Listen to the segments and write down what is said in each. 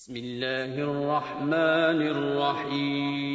بسم الله الرحمن الرحیم۔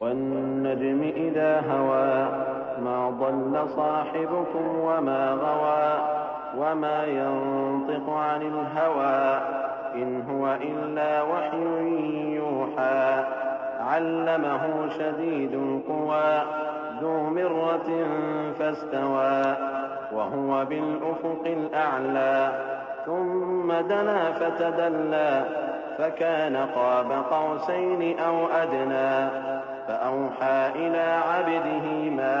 والنجم إذا هوى ما ضل صاحبكم وما غوى وما ينطق عن الهوى إن هو إلا وحي يوحى علمه شديد القوى ذو مرة فاستوى وهو بالأفق الأعلى ثم دنا فتدلى فكان قاب قوسين أو أدنى فأوحى إلى عبده ما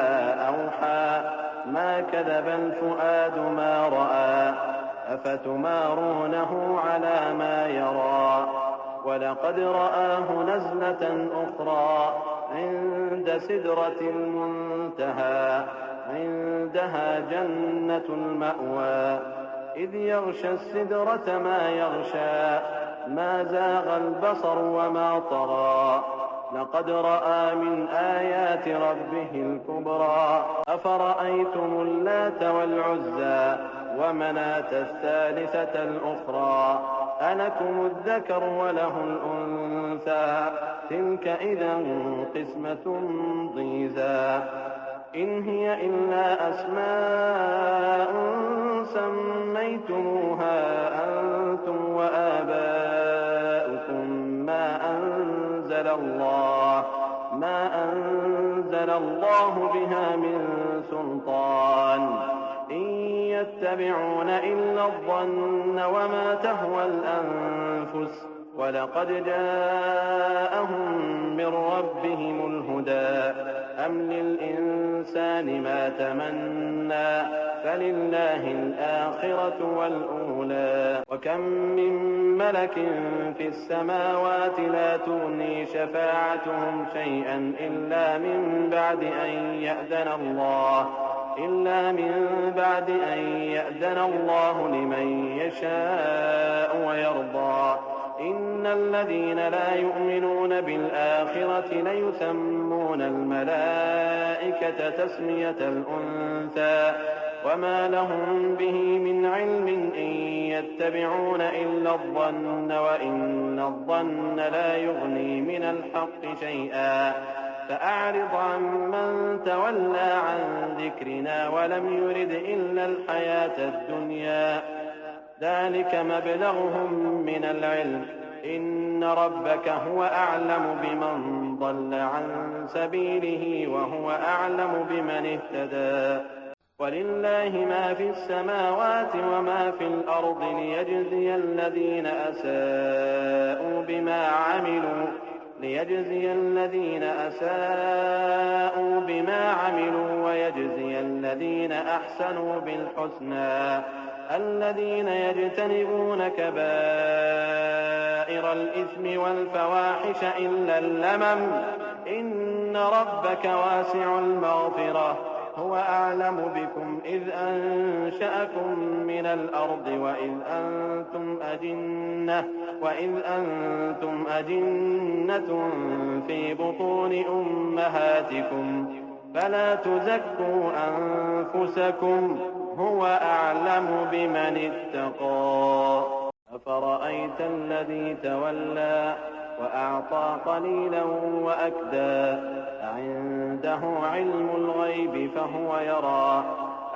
أوحى ما كذب الفؤاد ما رأى أفتمارونه على ما يرى ولقد رآه نزلة أخرى عند سدرة المنتهى عندها جنة المأوى إذ يغشى السدرة ما يغشى ما زاغ البصر وما طغى لقد رأى من آيات ربه الكبرى أفرأيتم اللات والعزى ومناة الثالثة الأخرى ألكم الذكر وله الأنثى تلك إذا قسمة ضيزى إن هي إلا أسماء سميتموها أنتم وآباؤكم ما أنزل الله بها من سلطان إن يتبعون إلا الظن وما تهوى الأنفس ولقد جاءهم من ربهم الهدى أم للإنسان ما تمنى فلله الآخرة والأولى وكم من ملك في السماوات لا تغني شفاعتهم شيئا إلا من بعد أن يأذن الله لمن يشاء ويرضى إن الذين لا يؤمنون بالآخرة ليسمون الملائكة تسمية الأنثى وما لهم به من علم إن يتبعون إلا الظن وإن الظن لا يغني من الحق شيئا فأعرض عمن تولى عن ذكرنا ولم يرد إلا الحياة الدنيا ذلك مبلغهم من العلم إن ربك هو أعلم بمن ضل عن سبيله وهو أعلم بمن اهتدى ولله ما في السماوات وما في الأرض ليجزي الذين أساءوا بما عملوا ويجزي الذين أحسنوا بالحسنى الذين يجتنبون كبائر الإثم والفواحش إلا اللمم إن ربك واسع المغفرة هو أعلم بكم إذ أنشأكم من الأرض وإذ أنتم أجنة في بطون أمهاتكم فلا تزكوا أنفسكم هو أعلم بمن اتقى أفرأيت الذي تولى وأعطى قليلا وأكدى عنده علم الغيب فهو يرى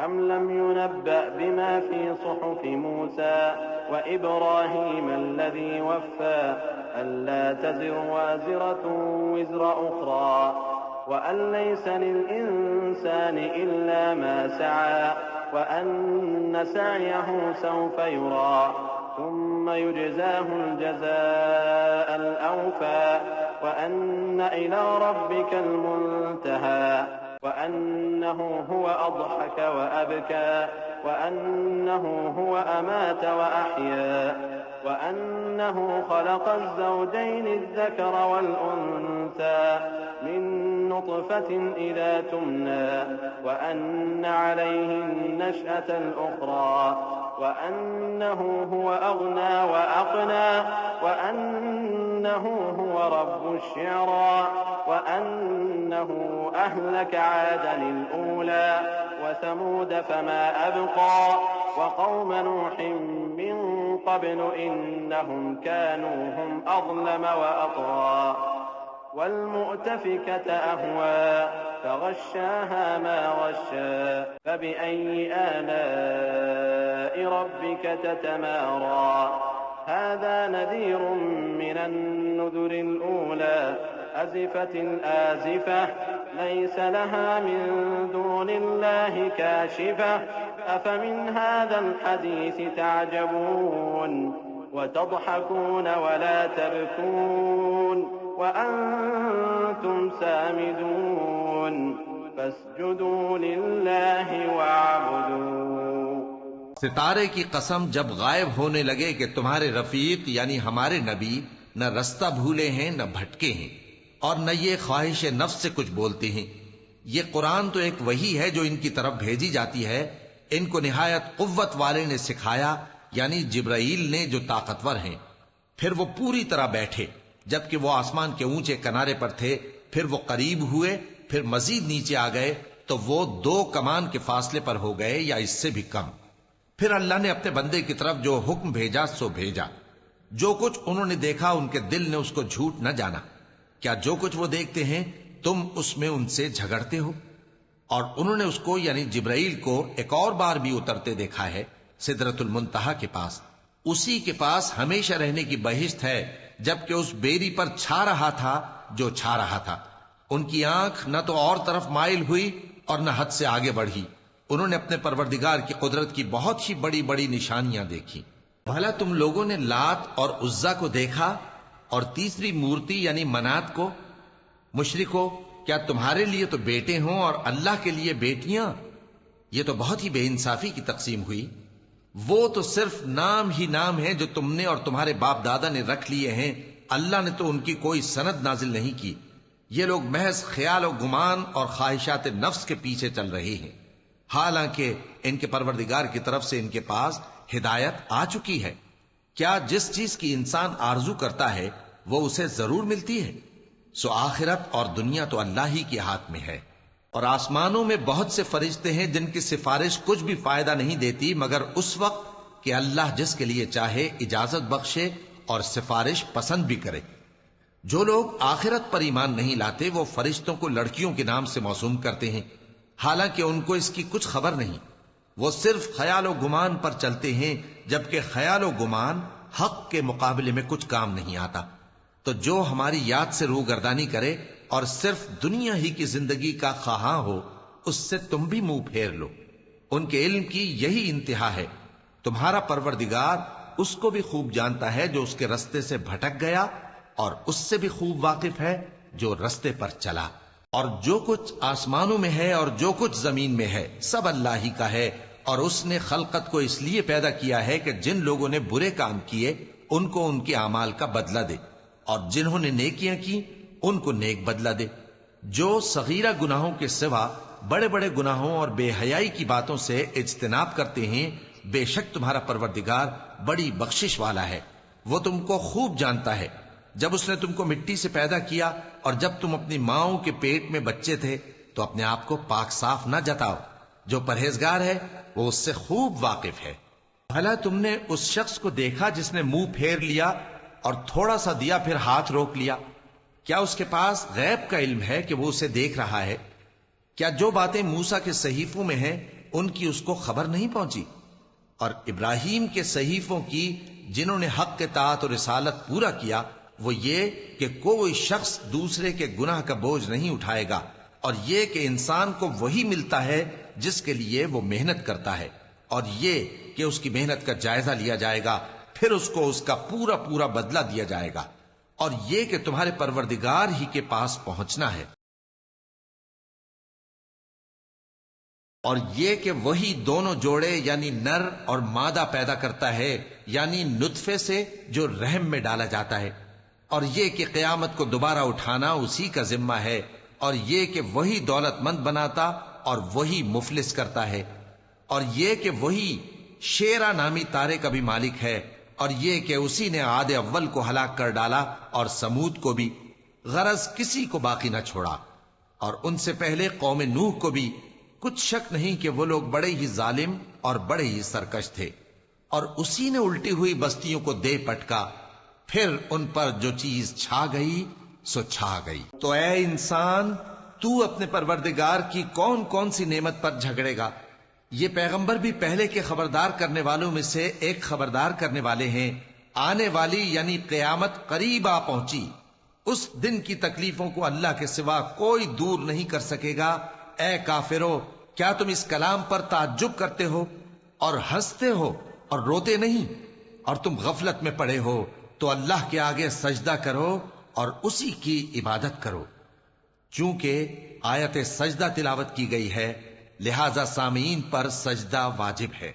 أم لم ينبأ بما في صحف موسى وإبراهيم الذي وفى ألا تزر وازرة وزر أخرى وأن ليس للإنسان إلا ما سعى وأن سعيه سوف يرى ثم يجزاه الجزاء الأوفى وأن إلى ربك المنتهى وأنه هو أضحك وأبكى وأنه هو أمات وأحيا وأنه خلق الزوجين الذكر والأنثى من نطفة إذا تمنى وأن عليه النشأة الأخرى وأنه هو أغنى وأقنى وأنه هو رب الشعرى وأنه أهلك عادا الأولى وثمود فما أبقى وقوم نوح من قبل إنهم كانوا هم أظلم وأطغى والمؤتفكة أهوى فغشاها ما غشى فبأي آلاء ربك تتمارى هذا نذير من النذر الأولى أزفت الآزفة ليس لها من دون الله كاشفة أفمن هذا الحديث تعجبون وتضحكون ولا تبكون وأنتم سامدون فاسجدوا لله واعبدوا. ستارے کی قسم جب غائب ہونے لگے کہ تمہارے رفیق یعنی ہمارے نبی نہ رستہ بھولے ہیں نہ بھٹکے ہیں اور نہ یہ خواہش نفس سے کچھ بولتے ہیں. یہ قرآن تو ایک وحی ہے جو ان کی طرف بھیجی جاتی ہے. ان کو نہایت قوت والے نے سکھایا یعنی جبرائیل نے جو طاقتور ہیں. پھر وہ پوری طرح بیٹھے جبکہ وہ آسمان کے اونچے کنارے پر تھے. پھر وہ قریب ہوئے, پھر مزید نیچے آ گئے تو وہ 2 کمان کے فاصلے پر ہو گئے یا اس سے بھی کم. پھر اللہ نے اپنے بندے کی طرف جو حکم بھیجا سو بھیجا. جو کچھ انہوں نے دیکھا ان کے دل نے اس کو جھوٹ نہ جانا. کیا جو کچھ وہ دیکھتے ہیں تم اس میں ان سے جھگڑتے ہو؟ اور انہوں نے اس کو یعنی جبرائیل کو ایک اور بار بھی اترتے دیکھا ہے سدرۃ المنتہا کے پاس. اسی کے پاس ہمیشہ رہنے کی بہشت ہے جبکہ اس بیری پر چھا رہا تھا جو چھا رہا تھا. ان کی آنکھ نہ تو اور طرف مائل ہوئی اور نہ حد سے آگے بڑھی. انہوں نے اپنے پروردگار کی قدرت کی بہت ہی بڑی بڑی نشانیاں دیکھی. بھلا تم لوگوں نے لات اور عزا کو دیکھا اور تیسری مورتی یعنی منات کو؟ مشرکو, کیا تمہارے لیے تو بیٹے ہوں اور اللہ کے لیے بیٹیاں؟ یہ تو بہت ہی بے انصافی کی تقسیم ہوئی. وہ تو صرف نام ہی نام ہے جو تم نے اور تمہارے باپ دادا نے رکھ لیے ہیں. اللہ نے تو ان کی کوئی سند نازل نہیں کی. یہ لوگ محض خیال و گمان اور خواہشات نفس کے پیچھے چل رہے ہیں, حالانکہ ان کے پروردگار کی طرف سے ان کے پاس ہدایت آ چکی ہے. کیا جس چیز کی انسان آرزو کرتا ہے وہ اسے ضرور ملتی ہے؟ سو آخرت اور دنیا تو اللہ ہی کے ہاتھ میں ہے. اور آسمانوں میں بہت سے فرشتے ہیں جن کی سفارش کچھ بھی فائدہ نہیں دیتی مگر اس وقت کہ اللہ جس کے لیے چاہے اجازت بخشے اور سفارش پسند بھی کرے. جو لوگ آخرت پر ایمان نہیں لاتے وہ فرشتوں کو لڑکیوں کے نام سے موسوم کرتے ہیں, حالانکہ ان کو اس کی کچھ خبر نہیں. وہ صرف خیال و گمان پر چلتے ہیں جبکہ خیال و گمان حق کے مقابلے میں کچھ کام نہیں آتا. تو جو ہماری یاد سے روگردانی کرے اور صرف دنیا ہی کی زندگی کا خواہاں ہو اس سے تم بھی منہ پھیر لو. ان کے علم کی یہی انتہا ہے. تمہارا پروردگار اس کو بھی خوب جانتا ہے جو اس کے رستے سے بھٹک گیا اور اس سے بھی خوب واقف ہے جو رستے پر چلا. اور جو کچھ آسمانوں میں ہے اور جو کچھ زمین میں ہے سب اللہ ہی کا ہے. اور اس نے خلقت کو اس لیے پیدا کیا ہے کہ جن لوگوں نے برے کام کیے ان کو ان کے اعمال کا بدلہ دے اور جنہوں نے نیکیاں کی ان کو نیک بدلہ دے. جو صغیرہ گناہوں کے سوا بڑے بڑے گناہوں اور بے حیائی کی باتوں سے اجتناب کرتے ہیں بے شک تمہارا پروردگار بڑی بخشش والا ہے. وہ تم کو خوب جانتا ہے. جب اس نے تم کو مٹی سے پیدا کیا اور جب تم اپنی ماؤں کے پیٹ میں بچے تھے تو اپنے آپ کو پاک صاف نہ جتاؤ. جو پرہیزگار ہے وہ اس سے خوب واقف ہے. بھلا تم نے اس شخص کو دیکھا جس نے منہ پھیر لیا اور تھوڑا سا دیا پھر ہاتھ روک لیا؟ کیا اس کے پاس غیب کا علم ہے کہ وہ اسے دیکھ رہا ہے؟ کیا جو باتیں موسیٰ کے صحیفوں میں ہیں ان کی اس کو خبر نہیں پہنچی؟ اور ابراہیم کے صحیفوں کی جنہوں نے حق کے طاعت اور رسالت پورا کیا وہ یہ کہ کوئی شخص دوسرے کے گناہ کا بوجھ نہیں اٹھائے گا اور یہ کہ انسان کو وہی ملتا ہے جس کے لیے وہ محنت کرتا ہے اور یہ کہ اس کی محنت کا جائزہ لیا جائے گا پھر اس کو اس کا پورا پورا بدلہ دیا جائے گا اور یہ کہ تمہارے پروردگار ہی کے پاس پہنچنا ہے اور یہ کہ وہی دونوں جوڑے یعنی نر اور مادہ پیدا کرتا ہے یعنی نطفے سے جو رحم میں ڈالا جاتا ہے اور یہ کہ قیامت کو دوبارہ اٹھانا اسی کا ذمہ ہے اور یہ کہ وہی دولت مند بناتا اور وہی مفلس کرتا ہے اور یہ کہ وہی شیرا نامی تارے کا بھی مالک ہے، اور یہ کہ اسی نے عاد اول کو ہلاک کر ڈالا اور سمود کو بھی، غرض کسی کو باقی نہ چھوڑا، اور ان سے پہلے قوم نوح کو بھی۔ کچھ شک نہیں کہ وہ لوگ بڑے ہی ظالم اور بڑے ہی سرکش تھے، اور اسی نے الٹی ہوئی بستیوں کو دے پٹکا، پھر ان پر جو چیز چھا گئی سو چھا گئی۔ تو اے انسان، تو اپنے پروردگار کی کون کون سی نعمت پر جھگڑے گا؟ یہ پیغمبر بھی پہلے کے خبردار کرنے والوں میں سے ایک خبردار کرنے والے ہیں۔ آنے والی یعنی قیامت قریب آ پہنچی، اس دن کی تکلیفوں کو اللہ کے سوا کوئی دور نہیں کر سکے گا۔ اے کافرو، کیا تم اس کلام پر تعجب کرتے ہو اور ہنستے ہو اور روتے نہیں؟ اور تم غفلت میں پڑے ہو تو اللہ کے آگے سجدہ کرو اور اسی کی عبادت کرو۔ چونکہ آیت سجدہ تلاوت کی گئی ہے، لہذا سامعین پر سجدہ واجب ہے۔